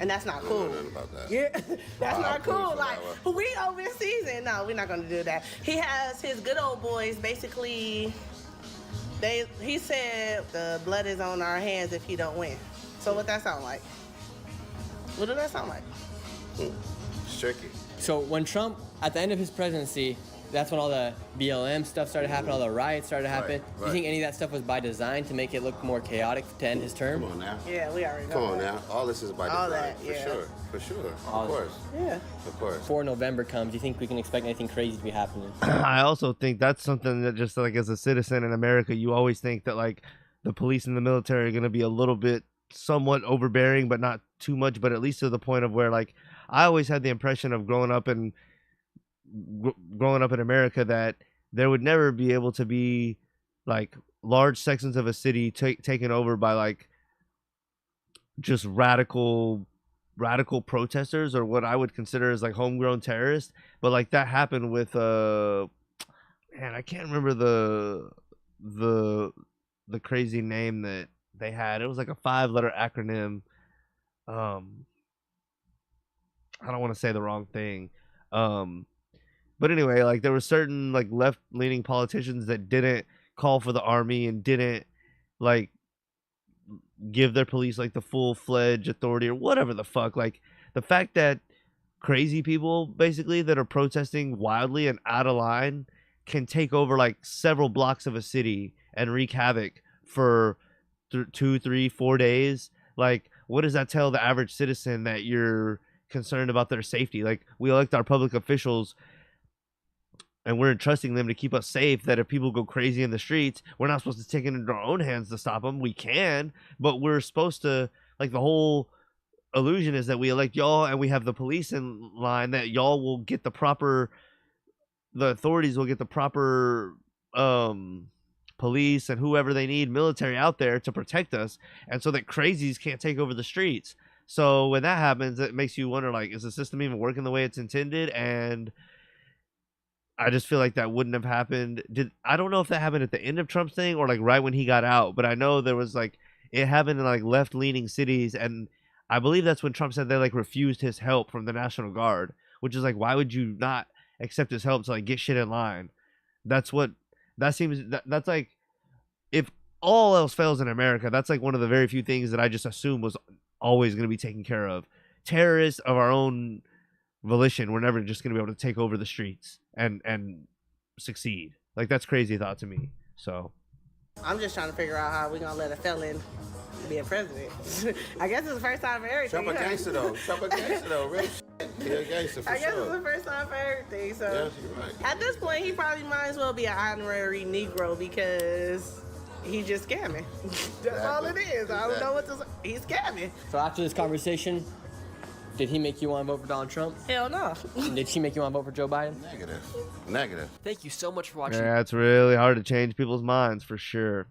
And that's not cool. I don't know nothing about that. Yeah, that's not cool. Like, we open season. No, we're not gonna do that. He has his good old boys. Basically, he said the blood is on our hands if he don't win. So what that sound like? What does that sound like? It's tricky. So when Trump, at the end of his presidency, that's when all the BLM stuff started happening, all the riots started to happen. Do you think any of that stuff was by design to make it look more chaotic to end his term? Come on now. Yeah, we already know. Come on now. All this is by design. All that, for yeah. sure. For sure. All Of course. Yeah. Of course. Before November comes, do you think we can expect anything crazy to be happening? I also think that's something that just like as a citizen in America, you always think that like the police and the military are going to be a little bit somewhat overbearing, but not too much, but at least to the point of where like I always had the impression of growing up in America that there would never be able to be like large sections of a city taken over by like just radical protesters, or what I would consider as like homegrown terrorists. But like that happened with man, I can't remember the crazy name that they had. It was like a 5-letter acronym. I don't want to say the wrong thing. But anyway, like there were certain like left-leaning politicians that didn't call for the army and didn't like give their police like the full-fledged authority or whatever the fuck. Like the fact that crazy people basically that are protesting wildly and out of line can take over like several blocks of a city and wreak havoc for 2, 3, 4 days. Like, what does that tell the average citizen that you're concerned about their safety? Like, we elect our public officials and we're entrusting them to keep us safe, that if people go crazy in the streets, we're not supposed to take it into our own hands to stop them. We can, but we're supposed to, like, the whole illusion is that we elect y'all and we have the police in line, that y'all will get the authorities will get the proper police and whoever they need, military out there to protect us, and so that crazies can't take over the streets. So when that happens, it makes you wonder, like, is the system even working the way it's intended? And I just feel like that wouldn't have happened. I don't know if that happened at the end of Trump's thing or like right when he got out, but I know there was like, it happened in like left-leaning cities, and I believe that's when Trump said they like refused his help from the National Guard, which is like, why would you not accept his help to like get shit in line? That's like, if all else fails in America, that's like one of the very few things that I just assume was always going to be taken care of. Terrorists of our own volition, we're never just going to be able to take over the streets and succeed. Like, that's crazy thought to me. So I'm just trying to figure out how we're gonna let a felon be a president. I guess it's the first time for everything. Trump a gangster though. Trump a gangster though. Real shit. He a gangster for sure. I guess it's the first time for everything. So yeah, you're right. At this point, he probably might as well be an honorary Negro because he's just scamming. That's all it is. I don't know what to say. He's scamming. So after this conversation, did he make you want to vote for Donald Trump? Hell no. Did she make you want to vote for Joe Biden? Negative. Thank you so much for watching. yeah, it's really hard to change people's minds for sure.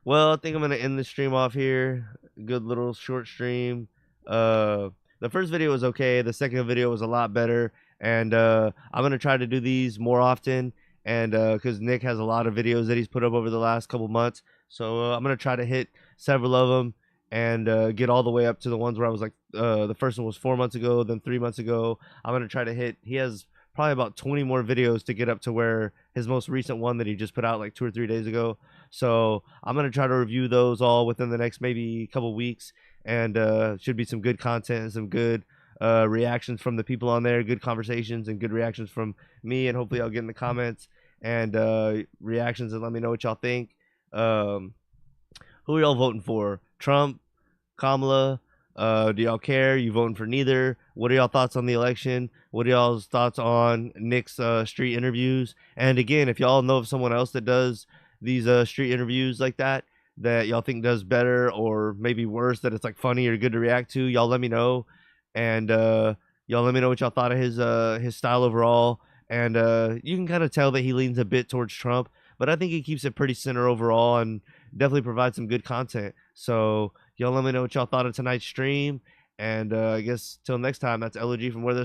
Well, I think I'm gonna end the stream off here. Good little short stream. The first video was okay. The second video was a lot better, and I'm gonna try to do these more often. And because Nick has a lot of videos that he's put up over the last couple months, so I'm gonna try to hit several of them and get all the way up to the ones where I was like, the first one was 4 months ago, then 3 months ago. I'm gonna try to hit. He has probably about 20 more videos to get up to where his most recent one that he just put out like 2 or 3 days ago. So I'm gonna try to review those all within the next maybe couple weeks, and should be some good content and some good reactions from the people on there, good conversations and good reactions from me, and hopefully I'll get in the comments and reactions and let me know what y'all think. Who are y'all voting for? Trump, Kamala? Do y'all care? You voting for neither? What are y'all thoughts on the election? What are y'all's thoughts on Nick's street interviews? And again, if y'all know of someone else that does these street interviews like that y'all think does better or maybe worse, that it's like funny or good to react to, y'all let me know. And y'all let me know what y'all thought of his style overall. And you can kind of tell that he leans a bit towards Trump, but I think he keeps it pretty center overall and definitely provides some good content. So y'all let me know what y'all thought of tonight's stream. And I guess till next time, that's LOG from Where There's